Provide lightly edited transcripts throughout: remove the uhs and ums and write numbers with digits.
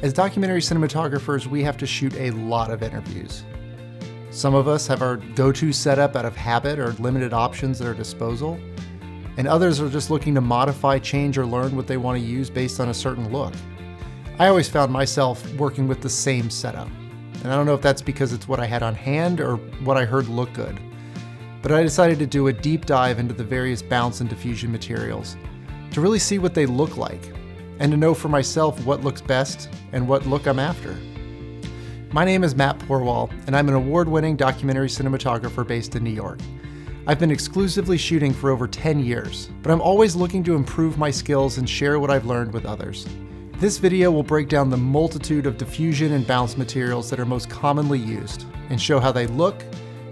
As documentary cinematographers, we have to shoot a lot of interviews. Some of us have our go-to setup out of habit or limited options at our disposal, and others are just looking to modify, change, or learn what they want to use based on a certain look. I always found myself working with the same setup, and I don't know if that's because it's what I had on hand or what I heard looked good, but I decided to do a deep dive into the various bounce and diffusion materials to really see what they look like, and to know for myself what looks best and what look I'm after. My name is Matt Porwall, and I'm an award-winning documentary cinematographer based in New York. I've been exclusively shooting for over 10 years, but I'm always looking to improve my skills and share what I've learned with others. This video will break down the multitude of diffusion and bounce materials that are most commonly used, and show how they look,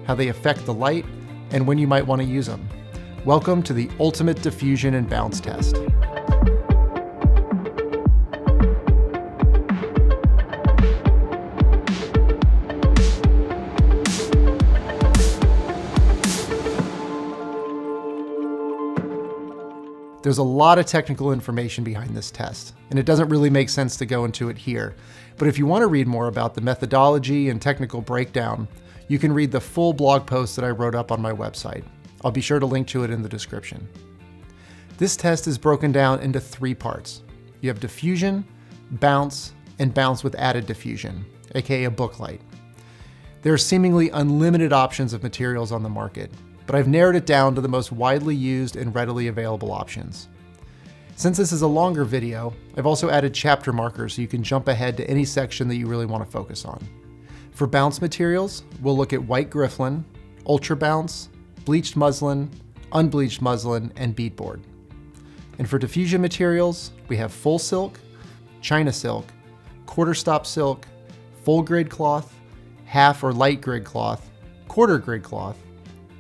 how they affect the light, and when you might want to use them. Welcome to the ultimate diffusion and bounce test. There's a lot of technical information behind this test, and it doesn't really make sense to go into it here. But if you want to read more about the methodology and technical breakdown, you can read the full blog post that I wrote up on my website. I'll be sure to link to it in the description. This test is broken down into 3 parts. You have diffusion, bounce, and bounce with added diffusion, aka a book light. There are seemingly unlimited options of materials on the market, but I've narrowed it down to the most widely used and readily available options. Since this is a longer video, I've also added chapter markers so you can jump ahead to any section that you really want to focus on. For bounce materials, we'll look at white Griffolyn, ultra bounce, bleached muslin, unbleached muslin, and bead board. And for diffusion materials, we have full silk, China silk, quarter stop silk, full grid cloth, half or light grid cloth, quarter grid cloth,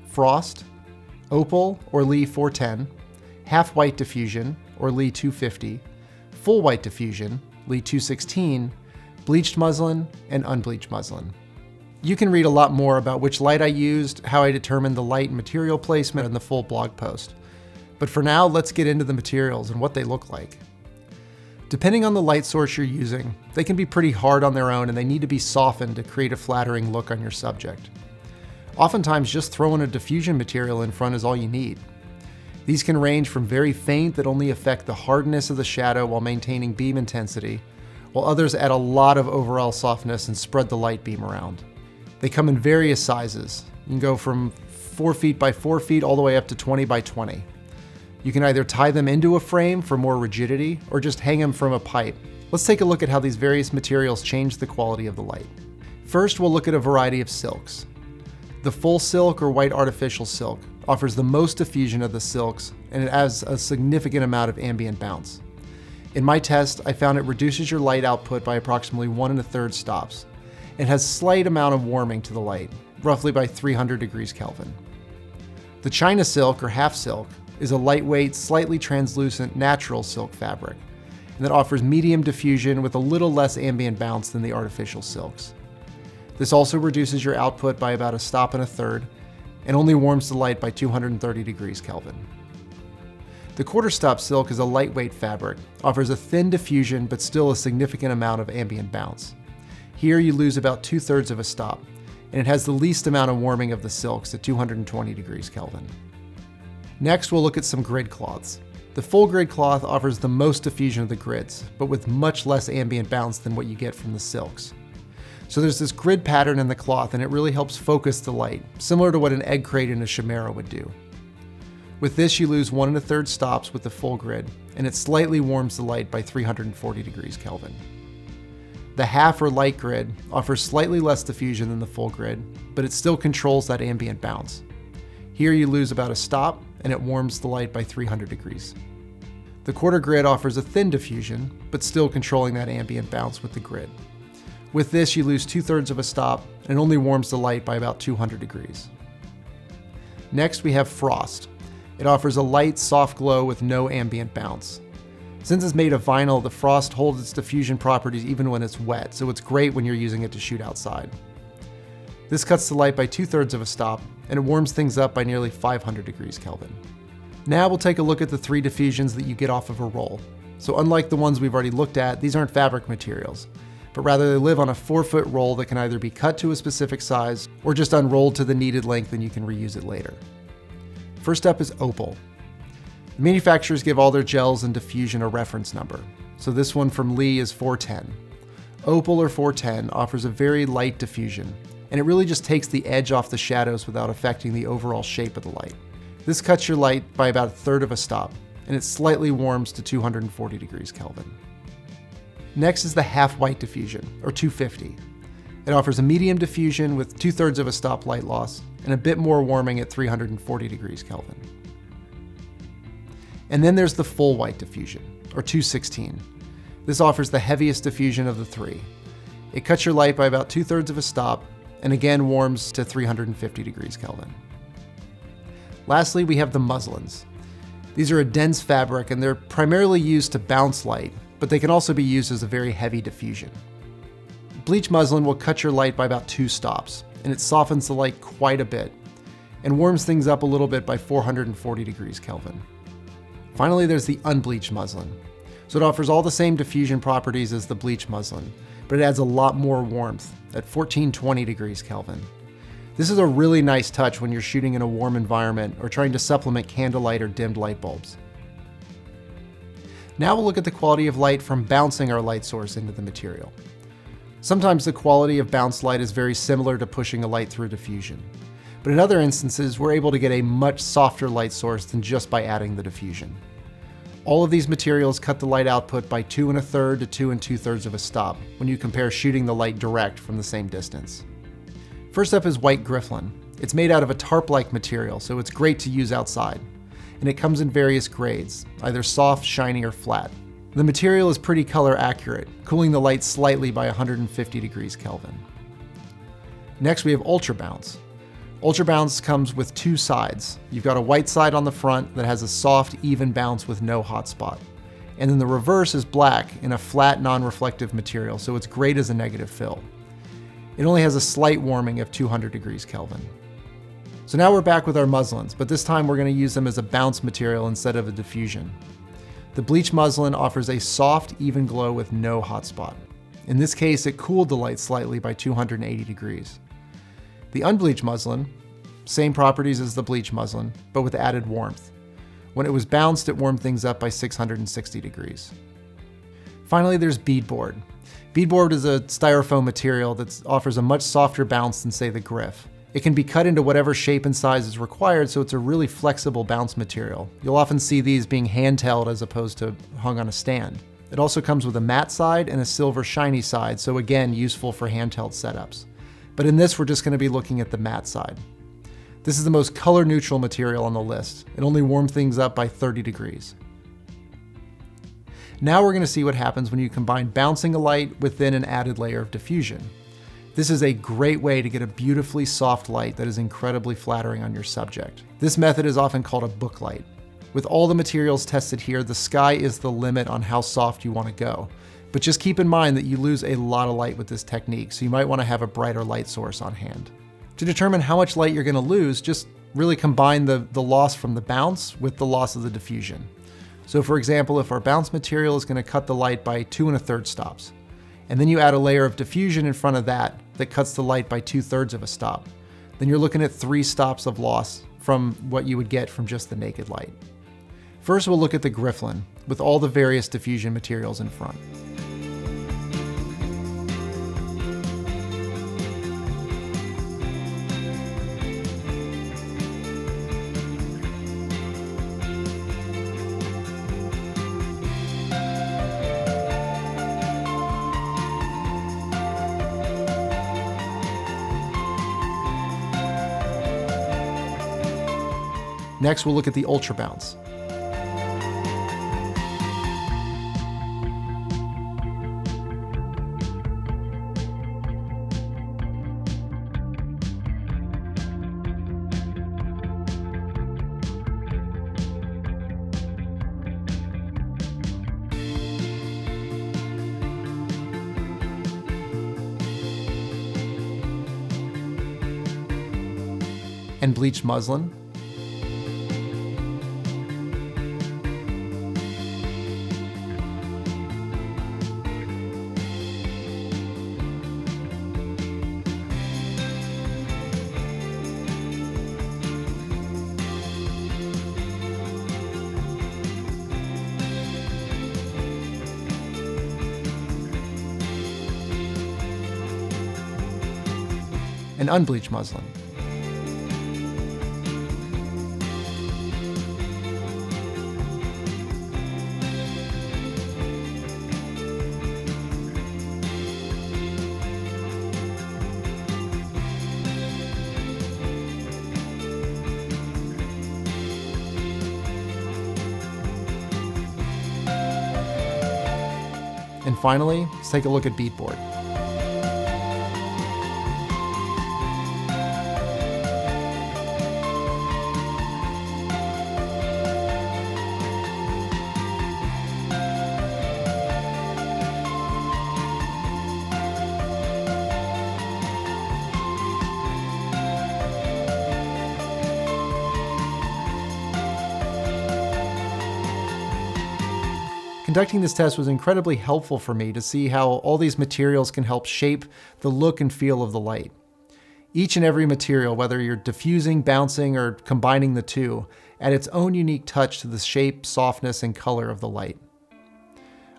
frost, Opal or Lee 410, half white diffusion or Lee 250, full white diffusion, Lee 216, bleached muslin, and unbleached muslin. You can read a lot more about which light I used, how I determined the light and material placement in the full blog post. But for now, let's get into the materials and what they look like. Depending on the light source you're using, they can be pretty hard on their own and they need to be softened to create a flattering look on your subject. Oftentimes, just throwing a diffusion material in front is all you need. These can range from very faint that only affect the hardness of the shadow while maintaining beam intensity, while others add a lot of overall softness and spread the light beam around. They come in various sizes. You can go from 4 feet by 4 feet all the way up to 20 by 20. You can either tie them into a frame for more rigidity or just hang them from a pipe. Let's take a look at how these various materials change the quality of the light. First, we'll look at a variety of silks. The full silk or white artificial silk offers the most diffusion of the silks, and it adds a significant amount of ambient bounce. In my test, I found it reduces your light output by approximately 1 1/3 stops. It has slight amount of warming to the light, roughly by 300 degrees Kelvin. The China silk or half silk is a lightweight, slightly translucent natural silk fabric, and that offers medium diffusion with a little less ambient bounce than the artificial silks. This also reduces your output by about 1 1/3 stops and only warms the light by 230 degrees Kelvin. The quarter stop silk is a lightweight fabric, offers a thin diffusion but still a significant amount of ambient bounce. Here you lose about 2/3 of a stop, and it has the least amount of warming of the silks at 220 degrees Kelvin. Next, we'll look at some grid cloths. The full grid cloth offers the most diffusion of the grids, but with much less ambient bounce than what you get from the silks. So there's this grid pattern in the cloth, and it really helps focus the light, similar to what an egg crate in a chimera would do. With this, you lose 1 1/3 stops with the full grid, and it slightly warms the light by 340 degrees Kelvin. The half or light grid offers slightly less diffusion than the full grid, but it still controls that ambient bounce. Here you lose about 1 stop, and it warms the light by 300 degrees. The quarter grid offers a thin diffusion, but still controlling that ambient bounce with the grid. With this, you lose 2/3 of a stop and only warms the light by about 200 degrees. Next, we have frost. It offers a light, soft glow with no ambient bounce. Since it's made of vinyl, the frost holds its diffusion properties even when it's wet, so it's great when you're using it to shoot outside. This cuts the light by 2/3 of a stop, and it warms things up by nearly 500 degrees Kelvin. Now we'll take a look at the 3 diffusions that you get off of a roll. So unlike the ones we've already looked at, these aren't fabric materials, but rather they live on a 4-foot roll that can either be cut to a specific size or just unrolled to the needed length and you can reuse it later. First up is Opal. The manufacturers give all their gels and diffusion a reference number. So this one from Lee is 410. Opal or 410 offers a very light diffusion, and it really just takes the edge off the shadows without affecting the overall shape of the light. This cuts your light by about 1/3 of a stop, and it slightly warms to 240 degrees Kelvin. Next is the half white diffusion, or 250. It offers a medium diffusion with 2/3 of a stop light loss, and a bit more warming at 340 degrees Kelvin. And then there's the full white diffusion, or 216. This offers the heaviest diffusion of the three. It cuts your light by about 2/3 of a stop, and again warms to 350 degrees Kelvin. Lastly, we have the Muslins. These are a dense fabric, and they're primarily used to bounce light, but they can also be used as a very heavy diffusion. Bleached muslin will cut your light by about 2 stops, and it softens the light quite a bit, and warms things up a little bit by 440 degrees Kelvin. Finally, there's the unbleached muslin. So it offers all the same diffusion properties as the bleached muslin, but it adds a lot more warmth at 1420 degrees Kelvin. This is a really nice touch when you're shooting in a warm environment or trying to supplement candlelight or dimmed light bulbs. Now we'll look at the quality of light from bouncing our light source into the material. Sometimes the quality of bounced light is very similar to pushing a light through a diffusion, but in other instances we're able to get a much softer light source than just by adding the diffusion. All of these materials cut the light output by 2 1/3 to 2 2/3 of a stop when you compare shooting the light direct from the same distance. First up is white Griffolyn. It's made out of a tarp-like material, so it's great to use outside. And it comes in various grades, either soft, shiny, or flat. The material is pretty color accurate, cooling the light slightly by 150 degrees Kelvin. Next we have Ultra Bounce. Ultra Bounce comes with 2 sides. You've got a white side on the front that has a soft, even bounce with no hot spot. And then the reverse is black in a flat, non-reflective material, so it's great as a negative fill. It only has a slight warming of 200 degrees Kelvin. So now we're back with our muslins, but this time we're going to use them as a bounce material instead of a diffusion. The bleached muslin offers a soft, even glow with no hot spot. In this case, it cooled the light slightly by 280 degrees. The unbleached muslin, same properties as the bleached muslin, but with added warmth. When it was bounced, it warmed things up by 660 degrees. Finally, there's Bead Board. Bead Board is a styrofoam material that offers a much softer bounce than, say, the Griff. It can be cut into whatever shape and size is required, so it's a really flexible bounce material. You'll often see these being handheld as opposed to hung on a stand. It also comes with a matte side and a silver shiny side, so again, useful for handheld setups. But in this, we're just going to be looking at the matte side. This is the most color neutral material on the list. It only warms things up by 30 degrees. Now we're going to see what happens when you combine bouncing a light within an added layer of diffusion. This is a great way to get a beautifully soft light that is incredibly flattering on your subject. This method is often called a book light. With all the materials tested here, the sky is the limit on how soft you want to go. But just keep in mind that you lose a lot of light with this technique, so you might want to have a brighter light source on hand. To determine how much light you're going to lose, just really combine the loss from the bounce with the loss of the diffusion. So for example, if our bounce material is going to cut the light by 2 1/3 stops, and then you add a layer of diffusion in front of that cuts the light by 2/3 of a stop, then you're looking at 3 stops of loss from what you would get from just the naked light. First, we'll look at the Griffolyn with all the various diffusion materials in front. Next, we'll look at the Ultra Bounce. And bleached muslin. and unbleached muslin. And finally, let's take a look at Bead Board. Conducting this test was incredibly helpful for me to see how all these materials can help shape the look and feel of the light. Each and every material, whether you're diffusing, bouncing, or combining the two, add its own unique touch to the shape, softness, and color of the light.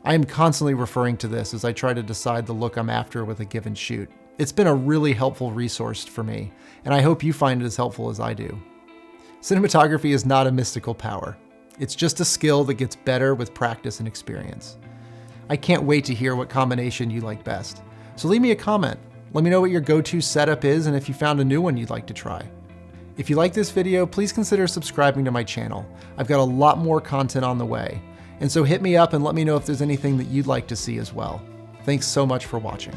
I am constantly referring to this as I try to decide the look I'm after with a given shoot. It's been a really helpful resource for me, and I hope you find it as helpful as I do. Cinematography is not a mystical power. It's just a skill that gets better with practice and experience. I can't wait to hear what combination you like best. So leave me a comment. Let me know what your go-to setup is and if you found a new one you'd like to try. If you like this video, please consider subscribing to my channel. I've got a lot more content on the way. And so hit me up and let me know if there's anything that you'd like to see as well. Thanks so much for watching.